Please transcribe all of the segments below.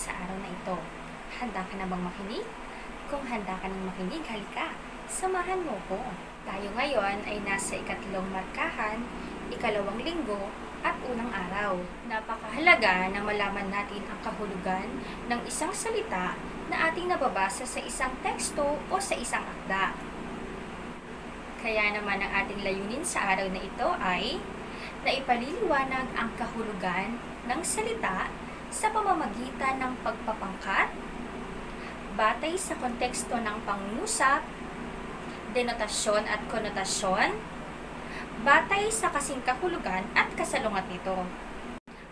sa araw na ito. Handa ka na bang makinig? Kung handa ka nang makinig, halika, samahan mo ko. Tayo ngayon ay nasa ikatlong markahan, ikalawang linggo, at unang araw. Napakahalaga na malaman natin ang kahulugan ng isang salita na ating nababasa sa isang teksto o sa isang akda. Kaya naman ang ating layunin sa araw na ito ay naipaliliwanag ang kahulugan ng salita sa pamamagitan ng pagpapangkat, batay sa konteksto ng pangungusap, denotasyon at konotasyon, batay sa kasing kahulugan at kasalungat nito.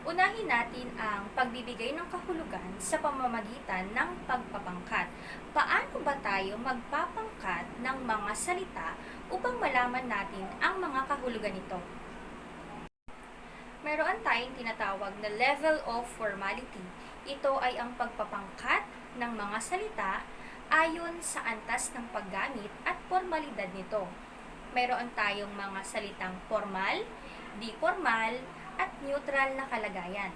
Unahin natin ang pagbibigay ng kahulugan sa pamamagitan ng pagpapangkat. Paano ba tayo magpapangkat ng mga salita upang malaman natin ang mga kahulugan nito? Meron tayong tinatawag na level of formality. Ito ay ang pagpapangkat ng mga salita ayon sa antas ng paggamit at formalidad nito. Meron tayong mga salitang formal, di formal, at neutral na kalagayan.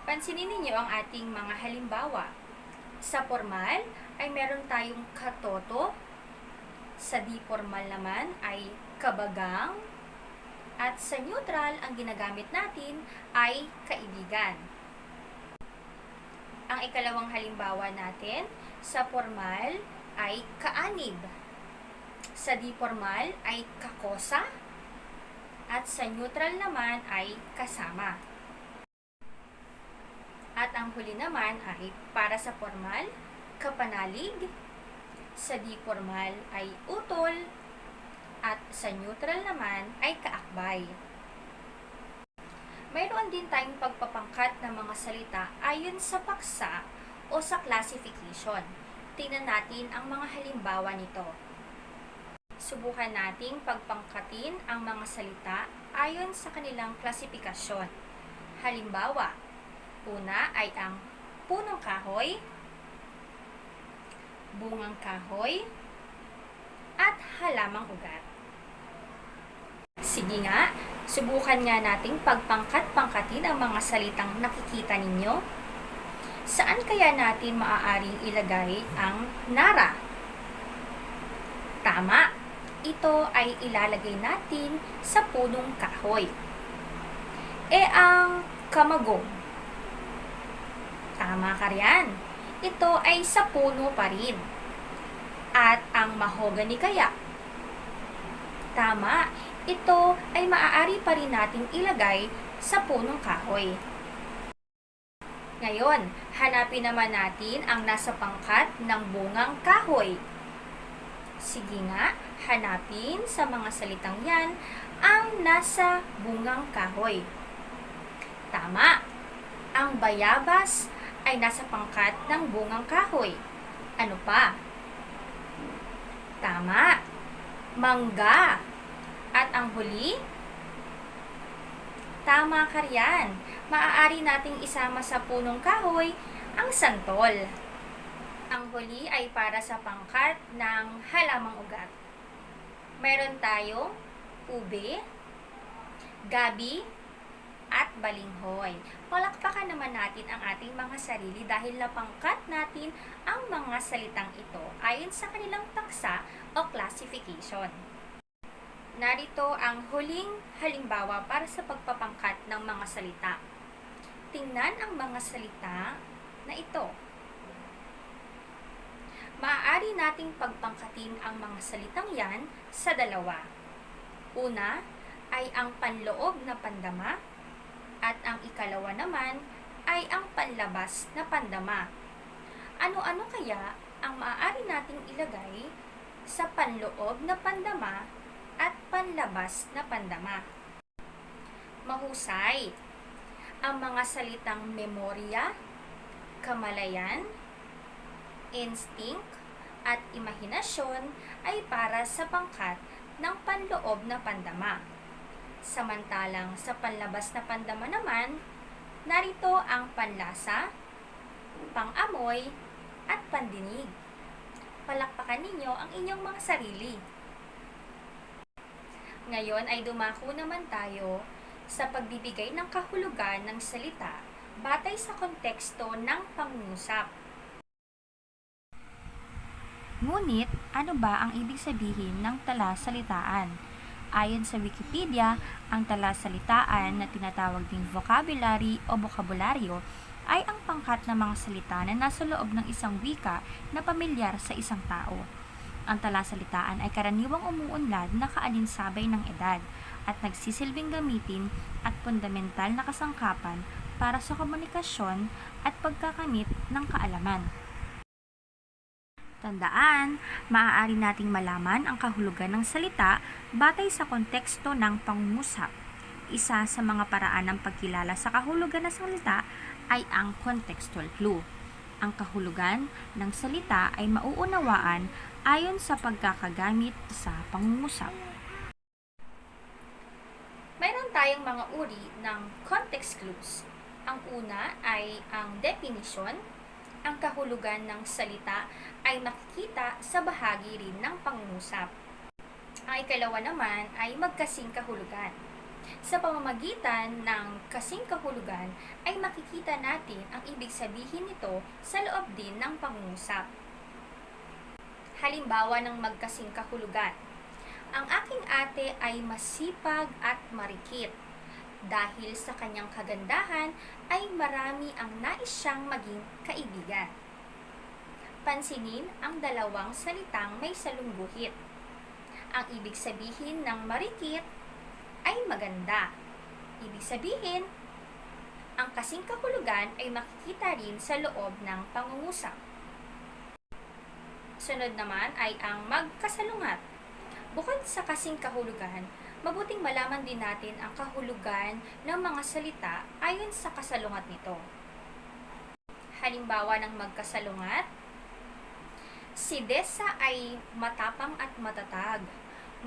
Pansinin ninyo ang ating mga halimbawa. Sa formal ay meron tayong katoto, sa di formal naman ay kabagang, at sa neutral, ang ginagamit natin ay kaibigan. Ang ikalawang halimbawa natin, sa formal ay kaanib. Sa di formal ay kakosa. At sa neutral naman ay kasama. At ang huli naman ay para sa formal, kapanalig. Sa di formal ay utol. At sa neutral naman ay kaakbay. Mayroon din tayong pagpapangkat ng mga salita ayon sa paksa o sa classification. Tingnan natin ang mga halimbawa nito. Subukan nating pagpangkatin ang mga salita ayon sa kanilang klasifikasyon. Halimbawa, una ay ang punong kahoy, bungang kahoy, at halamang ugat. Sige nga, subukan nga nating pagpangkat-pangkatin ang mga salitang nakikita ninyo. Saan kaya natin maaaring ilagay ang nara? Tama, ito ay ilalagay natin sa punong kahoy. Ang kamagong? Tama ka riyan, ito ay sa puno pa rin. At ang mahogany kaya? Tama, ito ay maaari pa rin nating ilagay sa punong kahoy. Ngayon, hanapin naman natin ang nasa pangkat ng bungang kahoy. Sige nga, hanapin sa mga salitang yan ang nasa bungang kahoy. Tama, ang bayabas ay nasa pangkat ng bungang kahoy. Ano pa? Tama, mangga. At ang huli? Tama ka riyan. Maaari nating isama sa punong kahoy ang santol. Ang huli ay para sa pangkat ng halamang ugat. Mayroon tayong ube, gabi, at balinghoy. Palakpakan naman natin ang ating mga sarili dahil napangkat natin ang mga salitang ito ayon sa kanilang paksa o classification. Narito ang huling halimbawa para sa pagpapangkat ng mga salita. Tingnan ang mga salita na ito. Maaari nating pagpangkatin ang mga salitang yan sa dalawa. Una ay ang panloob na pandama at ang ikalawa naman ay ang panlabas na pandama. Ano-ano kaya ang maaari nating ilagay sa panloob na pandama at panlabas na pandama? Mahusay. Ang mga salitang memorya, kamalayan, instinct, at imahinasyon ay para sa pangkat ng panloob na pandama. Samantalang sa panlabas na pandama naman, narito ang panlasa, pangamoy, at pandinig. Palakpakan ninyo ang inyong mga sarili. Ngayon ay dumako naman tayo sa pagbibigay ng kahulugan ng salita batay sa konteksto ng pangungusap. Ngunit, ano ba ang ibig sabihin ng talasalitaan? Ayon sa Wikipedia, ang talasalitaan na tinatawag ding vocabulary o bokabularyo ay ang pangkat ng mga salita na nasa loob ng isang wika na pamilyar sa isang tao. Ang talasalitaan ay karaniwang umuunlad na kaalinsabay ng edad at nagsisilbing gamitin at fundamental na kasangkapan para sa komunikasyon at pagkakamit ng kaalaman. Tandaan, maaari nating malaman ang kahulugan ng salita batay sa konteksto ng pangungusap. Isa sa mga paraan ng pagkilala sa kahulugan ng salita ay ang contextual clue. Ang kahulugan ng salita ay mauunawaan ayon sa pagkakagamit sa pangungusap. Mayroon tayong mga uri ng context clues. Ang una ay ang definition. Ang kahulugan ng salita ay makikita sa bahagi rin ng pangungusap. Ang ikalawa naman ay magkasing kahulugan. Sa pamamagitan ng kasing kahulugan ay makikita natin ang ibig sabihin nito sa loob din ng pangungusap. Halimbawa ng magkasing kahulugan. Ang aking ate ay masipag at marikit. Dahil sa kanyang kagandahan ay marami ang nais siyang maging kaibigan. Pansinin ang dalawang salitang may salungguhit. Ang ibig sabihin ng marikit ay maganda. Ibig sabihin, ang kasing kahulugan ay makikita rin sa loob ng pangungusap. Sunod naman ay ang magkasalungat. Bukod sa kasing kahulugan, mabuting malaman din natin ang kahulugan ng mga salita ayon sa kasalungat nito. Halimbawa ng magkasalungat, si Dessa ay matapang at matatag,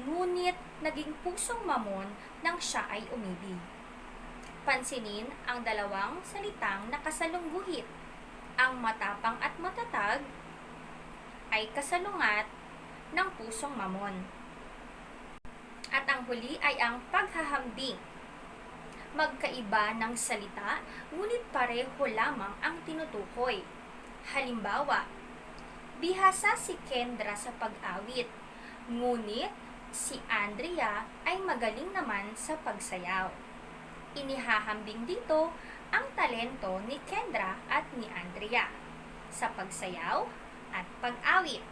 ngunit naging pusong mamon nang siya ay umibig. Pansinin ang dalawang salitang nakasalungguhit. Ang matapang at matatag ay kasalungat ng pusong mamon. At ang huli ay ang paghahambing. Magkaiba ng salita, ngunit pareho lamang ang tinutukoy. Halimbawa, bihasa si Kendra sa pag-awit, ngunit si Andrea ay magaling naman sa pagsayaw. Inihahambing dito ang talento ni Kendra at ni Andrea sa pagsayaw at pag-awit.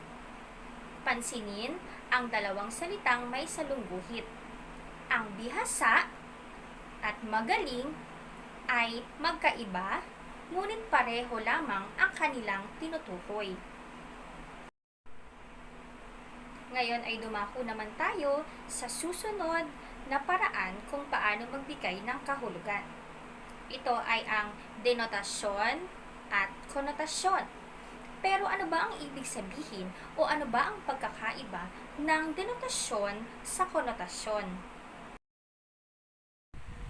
Pansinin ang dalawang salitang may salungguhit. Ang bihasa at magaling ay magkaiba, ngunit pareho lamang ang kanilang tinutukoy. Ngayon ay dumako naman tayo sa susunod na paraan kung paano magbigay ng kahulugan. Ito ay ang denotasyon at konotasyon. Pero ano ba ang ibig sabihin o ano ba ang pagkakaiba ng denotasyon sa konotasyon?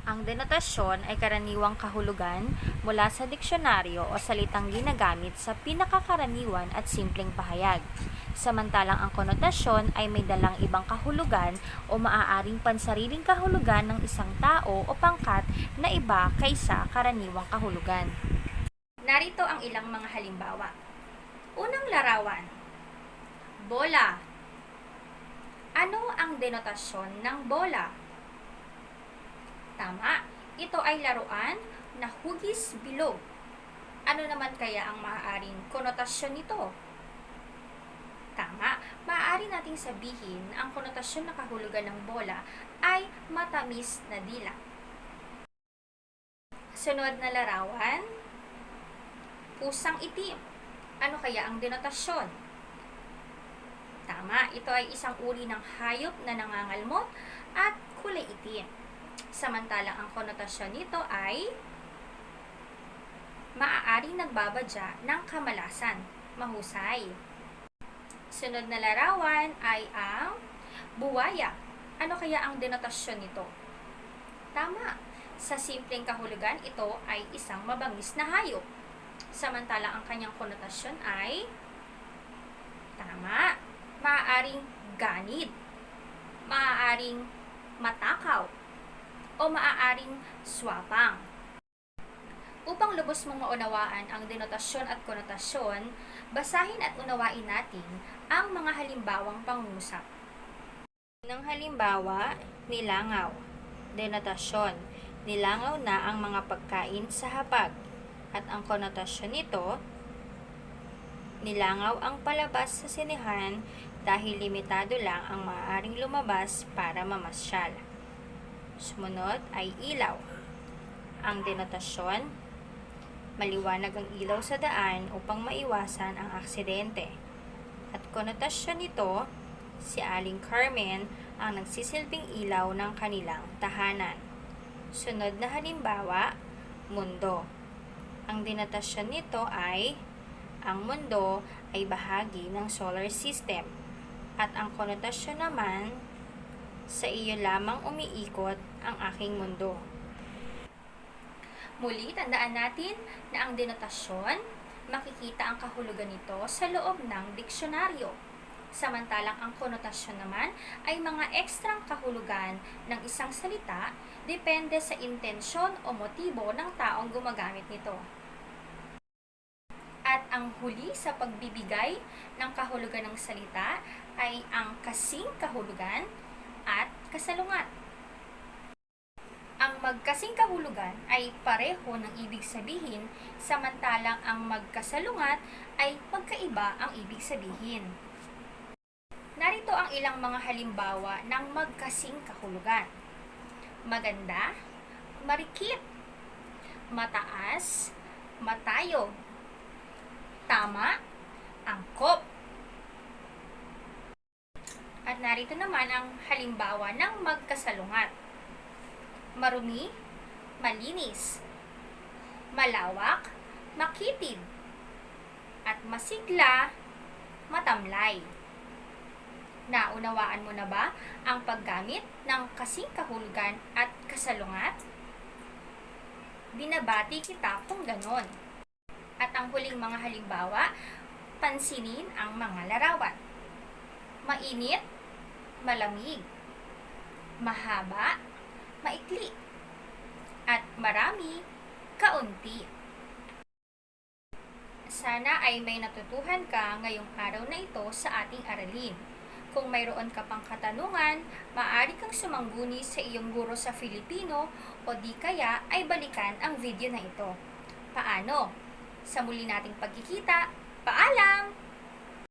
Ang denotasyon ay karaniwang kahulugan mula sa diksyonaryo o salitang ginagamit sa pinakakaraniwan at simpleng pahayag. Samantalang ang konotasyon ay may dalang ibang kahulugan o maaaring pansariling kahulugan ng isang tao o pangkat na iba kaysa karaniwang kahulugan. Narito ang ilang mga halimbawa. Unang larawan, bola. Ano ang denotasyon ng bola? Tama, ito ay laruan na hugis bilog. Ano naman kaya ang maaaring konotasyon nito? Tama, maaari nating sabihin na ang konotasyon na kahulugan ng bola ay matamis na dila. Sunod na larawan, pusang itim. Ano kaya ang denotasyon? Tama, ito ay isang uri ng hayop na nangangalmot at kulay itim. Samantalang ang konotasyon nito ay maaaring nagbabadya ng kamalasan, mahusay. Sunod na larawan ay ang buwaya. Ano kaya ang denotasyon nito? Tama, sa simpleng kahulugan ito ay isang mabangis na hayop. Samantalang ang kanyang konotasyon ay tama, maaaring ganid, maaaring matakaw, o maaaring swapang. Upang lubos mong maunawaan ang denotasyon at konotasyon, basahin at unawain natin ang mga halimbawang pangungusap. Ng halimbawa, nilangaw. Denotasyon, nilangaw na ang mga pagkain sa hapag. At ang konotasyon nito, nilangaw ang palabas sa sinehan dahil limitado lang ang maaaring lumabas para mamasyal. Sumunod ay ilaw. Ang denotasyon, maliwanag ang ilaw sa daan upang maiwasan ang aksidente. At konotasyon nito, si Aling Carmen ang nagsisilbing ilaw ng kanilang tahanan. Sunod na halimbawa, mundo. Ang denotasyon nito ay, ang mundo ay bahagi ng solar system. At ang konotasyon naman, sa iyo lamang umiikot ang aking mundo. Muli, tandaan natin na ang denotasyon, makikita ang kahulugan nito sa loob ng diksyonaryo. Samantalang ang konotasyon naman ay mga ekstrang kahulugan ng isang salita depende sa intensyon o motibo ng taong gumagamit nito. At ang huli sa pagbibigay ng kahulugan ng salita ay ang kasing kahulugan at kasalungat. Ang magkasing kahulugan ay pareho ng ibig sabihin, samantalang ang magkasalungat ay magkaiba ang ibig sabihin. Narito ang ilang mga halimbawa ng magkasing kahulugan. Maganda, marikit, mataas, matayo, tama, angkop. At narito naman ang halimbawa ng magkasalungat. Marumi, malinis, malawak, makitid, at masigla, matamlay. Naunawaan mo na ba ang paggamit ng kasing kahulugan at kasalungat? Binabati kita kung ganon. At ang huling mga halimbawa, pansinin ang mga larawan. Mainit, malamig, mahaba, maikli, at marami, kaunti. Sana ay may natutuhan ka ngayong araw na ito sa ating aralin. Kung mayroon ka pang katanungan, maaari kang sumangguni sa iyong guro sa Filipino o di kaya ay balikan ang video na ito. Paano? Sa muli nating pagkikita, paalam!